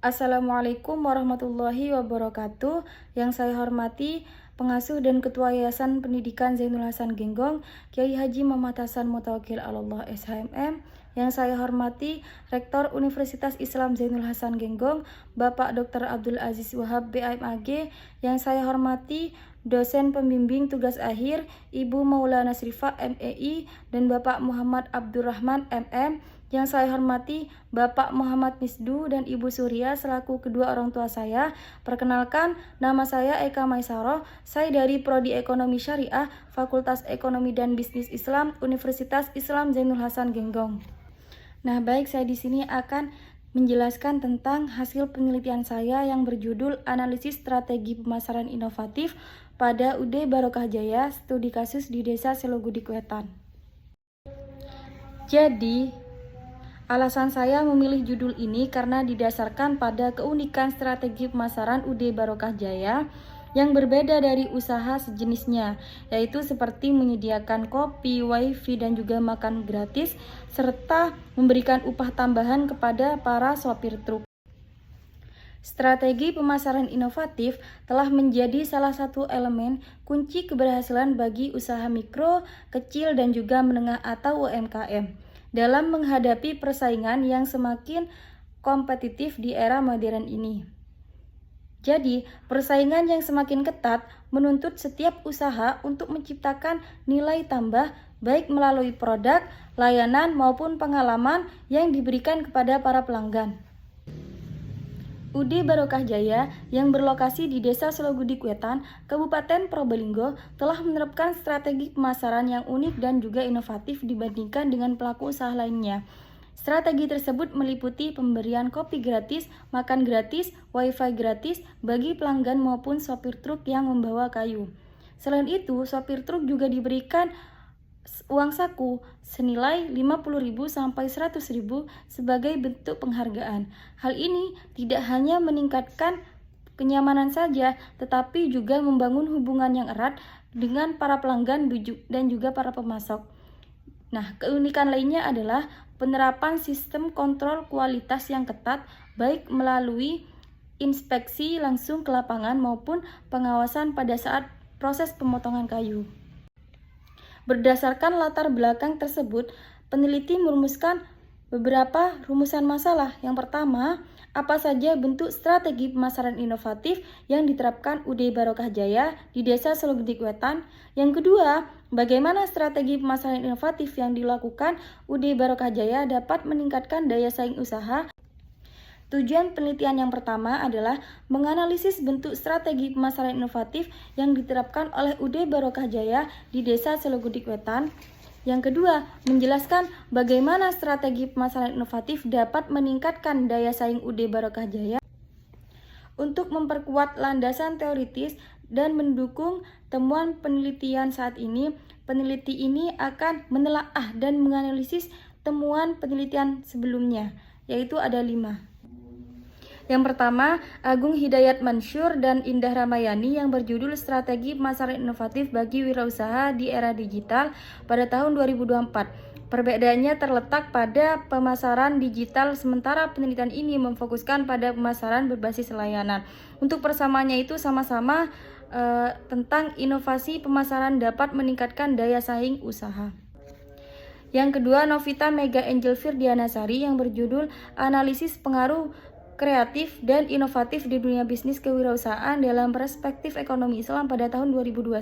Assalamualaikum warahmatullahi wabarakatuh. Yang saya hormati Pengasuh dan Ketua Yayasan Pendidikan Zainul Hasan Genggong, Kiai Haji Muhammad Hasan Mutawakkil Allah SHMM. Yang saya hormati Rektor Universitas Islam Zainul Hasan Genggong, Bapak Dr. Abdul Aziz Wahab BAMAG. Yang saya hormati dosen pembimbing tugas akhir Ibu Maulana Srifa MEI dan Bapak Muhammad Abdurrahman MM. Yang saya hormati Bapak Muhammad Misdu dan Ibu Surya selaku kedua orang tua saya. Perkenalkan, nama saya Eka Maisaroh. Saya dari Prodi Ekonomi Syariah, Fakultas Ekonomi dan Bisnis Islam, Universitas Islam Zainul Hasan Genggong. Nah, baik, saya di sini akan menjelaskan tentang hasil penelitian saya yang berjudul Analisis Strategi Pemasaran Inovatif pada UD Barokah Jaya, studi kasus di Desa Selogudik Wetan. Jadi, alasan saya memilih judul ini karena didasarkan pada keunikan strategi pemasaran UD Barokah Jaya yang berbeda dari usaha sejenisnya, yaitu seperti menyediakan kopi, wifi, dan juga makan gratis, serta memberikan upah tambahan kepada para sopir truk. Strategi pemasaran inovatif telah menjadi salah satu elemen kunci keberhasilan bagi usaha mikro, kecil, dan juga menengah atau UMKM dalam menghadapi persaingan yang semakin kompetitif di era modern ini. Jadi, persaingan yang semakin ketat menuntut setiap usaha untuk menciptakan nilai tambah baik melalui produk, layanan, maupun pengalaman yang diberikan kepada para pelanggan. UD Barokah Jaya yang berlokasi di Desa Selogudik Wetan, Kabupaten Probolinggo telah menerapkan strategi pemasaran yang unik dan juga inovatif dibandingkan dengan pelaku usaha lainnya. Strategi tersebut meliputi pemberian kopi gratis, makan gratis, wifi gratis bagi pelanggan maupun sopir truk yang membawa kayu. Selain itu, sopir truk juga diberikan uang saku senilai 50.000 sampai 100.000 sebagai bentuk penghargaan. Hal ini tidak hanya meningkatkan kenyamanan saja, tetapi juga membangun hubungan yang erat dengan para pelanggan dan juga para pemasok. Nah, keunikan lainnya adalah penerapan sistem kontrol kualitas yang ketat, baik melalui inspeksi langsung ke lapangan maupun pengawasan pada saat proses pemotongan kayu. Berdasarkan latar belakang tersebut, peneliti merumuskan beberapa rumusan masalah. Yang pertama, apa saja bentuk strategi pemasaran inovatif yang diterapkan UD Barokah Jaya di Desa Selogudik Wetan? Yang kedua, bagaimana strategi pemasaran inovatif yang dilakukan UD Barokah Jaya dapat meningkatkan daya saing usaha? Tujuan penelitian yang pertama adalah menganalisis bentuk strategi pemasaran inovatif yang diterapkan oleh UD Barokah Jaya di Desa Selogudik Wetan. Yang kedua, menjelaskan bagaimana strategi pemasaran inovatif dapat meningkatkan daya saing UD Barokah Jaya. Untuk memperkuat landasan teoritis dan mendukung temuan penelitian saat ini, peneliti ini akan menelaah dan menganalisis temuan penelitian sebelumnya, yaitu ada 5. Yang pertama, Agung Hidayat Mansyur dan Indah Ramayani yang berjudul Strategi Pemasaran Inovatif bagi Wirausaha di Era Digital pada tahun 2024. Perbedaannya terletak pada pemasaran digital, sementara penelitian ini memfokuskan pada pemasaran berbasis layanan. Untuk persamaannya itu sama-sama tentang inovasi pemasaran dapat meningkatkan daya saing usaha. Yang kedua, Novita Mega Angel Firdianasari yang berjudul Analisis Pengaruh Kreatif dan Inovatif di Dunia Bisnis Kewirausahaan dalam Perspektif Ekonomi Islam pada tahun 2021.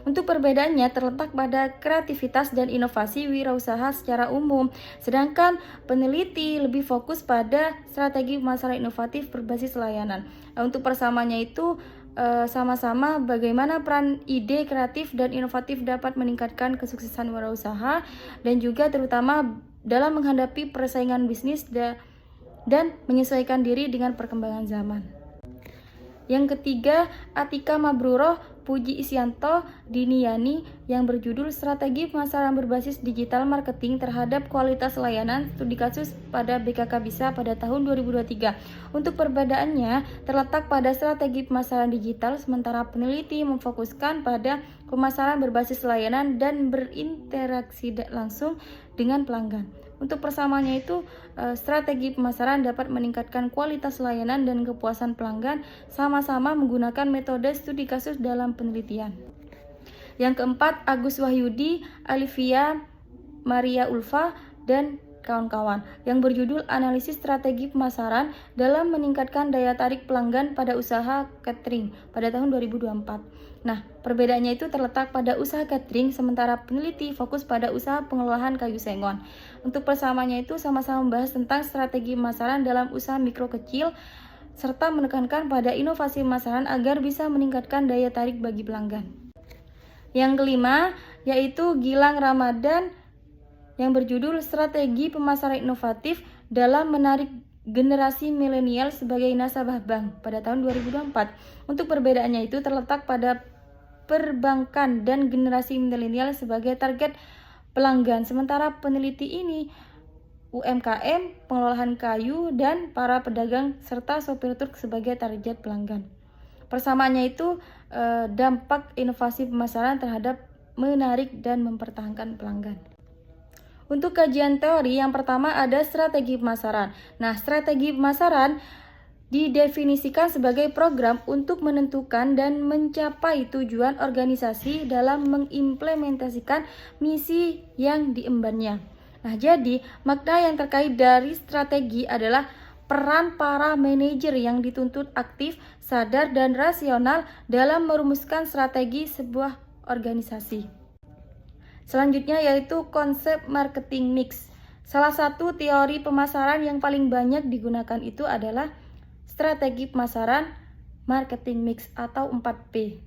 Untuk perbedaannya terletak pada kreativitas dan inovasi wirausaha secara umum, sedangkan peneliti lebih fokus pada strategi pemasaran inovatif berbasis layanan. Untuk persamaannya itu sama-sama bagaimana peran ide kreatif dan inovatif dapat meningkatkan kesuksesan wirausaha dan juga terutama dalam menghadapi persaingan bisnis dan menyesuaikan diri dengan perkembangan zaman. Yang ketiga, Atika Mabruroh Puji Isyanto Diniyani yang berjudul Strategi Pemasaran Berbasis Digital Marketing Terhadap Kualitas Layanan, studi kasus pada BKK Bisa pada tahun 2023. Untuk perbedaannya terletak pada strategi pemasaran digital, sementara peneliti memfokuskan pada pemasaran berbasis layanan dan berinteraksi langsung dengan pelanggan. Untuk persamaannya itu strategi pemasaran dapat meningkatkan kualitas layanan dan kepuasan pelanggan sama-sama menggunakan metode studi kasus dalam penelitian. Yang keempat, Agus Wahyudi, Alivia Maria Ulfa, dan kawan-kawan, yang berjudul Analisis Strategi Pemasaran dalam Meningkatkan Daya Tarik Pelanggan pada Usaha Catering pada tahun 2024. Nah, perbedaannya itu terletak pada usaha catering, sementara peneliti fokus pada usaha pengolahan kayu sengon. Untuk persamaannya itu sama-sama membahas tentang strategi pemasaran dalam usaha mikro kecil, serta menekankan pada inovasi pemasaran agar bisa meningkatkan daya tarik bagi pelanggan. Yang kelima, yaitu Gilang Ramadan, yang berjudul Strategi Pemasaran Inovatif dalam Menarik Generasi Milenial sebagai Nasabah Bank pada tahun 2024. Untuk perbedaannya itu terletak pada perbankan dan generasi milenial sebagai target pelanggan, sementara peneliti ini UMKM, pengolahan kayu, dan para pedagang serta sopir truk sebagai target pelanggan. Persamaannya itu dampak inovasi pemasaran terhadap menarik dan mempertahankan pelanggan. Untuk kajian teori, yang pertama ada strategi pemasaran. Nah, strategi pemasaran didefinisikan sebagai program untuk menentukan dan mencapai tujuan organisasi dalam mengimplementasikan misi yang diembannya. Nah, jadi makna yang terkait dari strategi adalah peran para manajer yang dituntut aktif, sadar, dan rasional dalam merumuskan strategi sebuah organisasi. Selanjutnya yaitu konsep marketing mix. Salah satu teori pemasaran yang paling banyak digunakan itu adalah strategi pemasaran marketing mix atau 4P.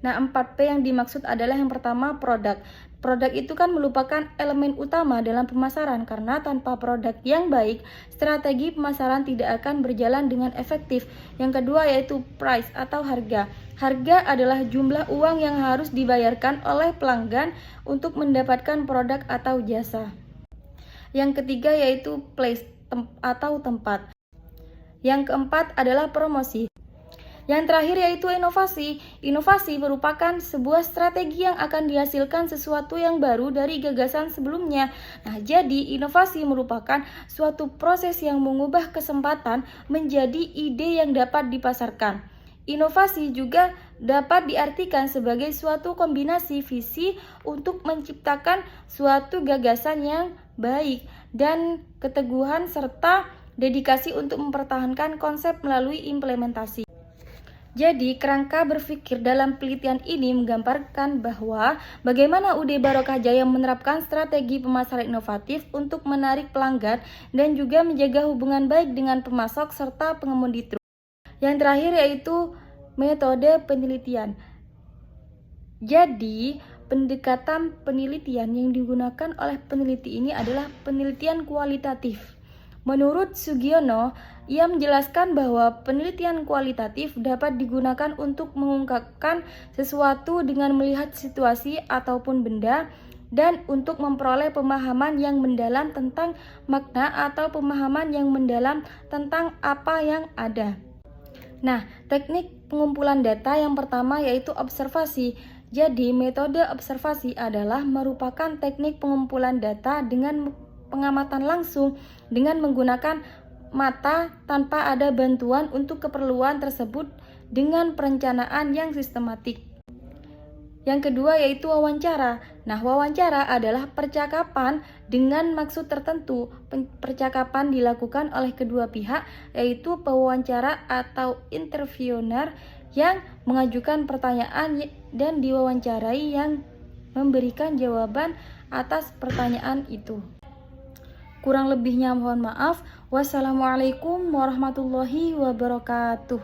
Nah, 4P yang dimaksud adalah yang pertama produk. Produk itu kan merupakan elemen utama dalam pemasaran, karena tanpa produk yang baik, strategi pemasaran tidak akan berjalan dengan efektif. Yang kedua yaitu price atau harga. Harga adalah jumlah uang yang harus dibayarkan oleh pelanggan untuk mendapatkan produk atau jasa. Yang ketiga yaitu place atau tempat. Yang keempat adalah promosi. Yang terakhir yaitu inovasi. Inovasi merupakan sebuah strategi yang akan dihasilkan sesuatu yang baru dari gagasan sebelumnya. Nah, jadi inovasi merupakan suatu proses yang mengubah kesempatan menjadi ide yang dapat dipasarkan. Inovasi juga dapat diartikan sebagai suatu kombinasi visi untuk menciptakan suatu gagasan yang baik dan keteguhan serta dedikasi untuk mempertahankan konsep melalui implementasi. Jadi, kerangka berpikir dalam penelitian ini menggambarkan bahwa bagaimana UD Barokah Jaya menerapkan strategi pemasaran inovatif untuk menarik pelanggan dan juga menjaga hubungan baik dengan pemasok serta pengemudi truk. Yang terakhir yaitu metode penelitian. Jadi, pendekatan penelitian yang digunakan oleh peneliti ini adalah penelitian kualitatif. Menurut Sugiono, ia menjelaskan bahwa penelitian kualitatif dapat digunakan untuk mengungkapkan sesuatu dengan melihat situasi ataupun benda dan untuk memperoleh pemahaman yang mendalam tentang makna atau pemahaman yang mendalam tentang apa yang ada. Nah, teknik pengumpulan data yang pertama yaitu observasi. Jadi, metode observasi adalah merupakan teknik pengumpulan data dengan pengamatan langsung dengan menggunakan mata tanpa ada bantuan untuk keperluan tersebut dengan perencanaan yang sistematik. Yang kedua yaitu wawancara. Nah, wawancara adalah percakapan dengan maksud tertentu. Percakapan dilakukan oleh kedua pihak, yaitu pewawancara atau interviewer yang mengajukan pertanyaan dan diwawancarai yang memberikan jawaban atas pertanyaan itu. Kurang lebihnya mohon maaf. Wassalamualaikum warahmatullahi wabarakatuh.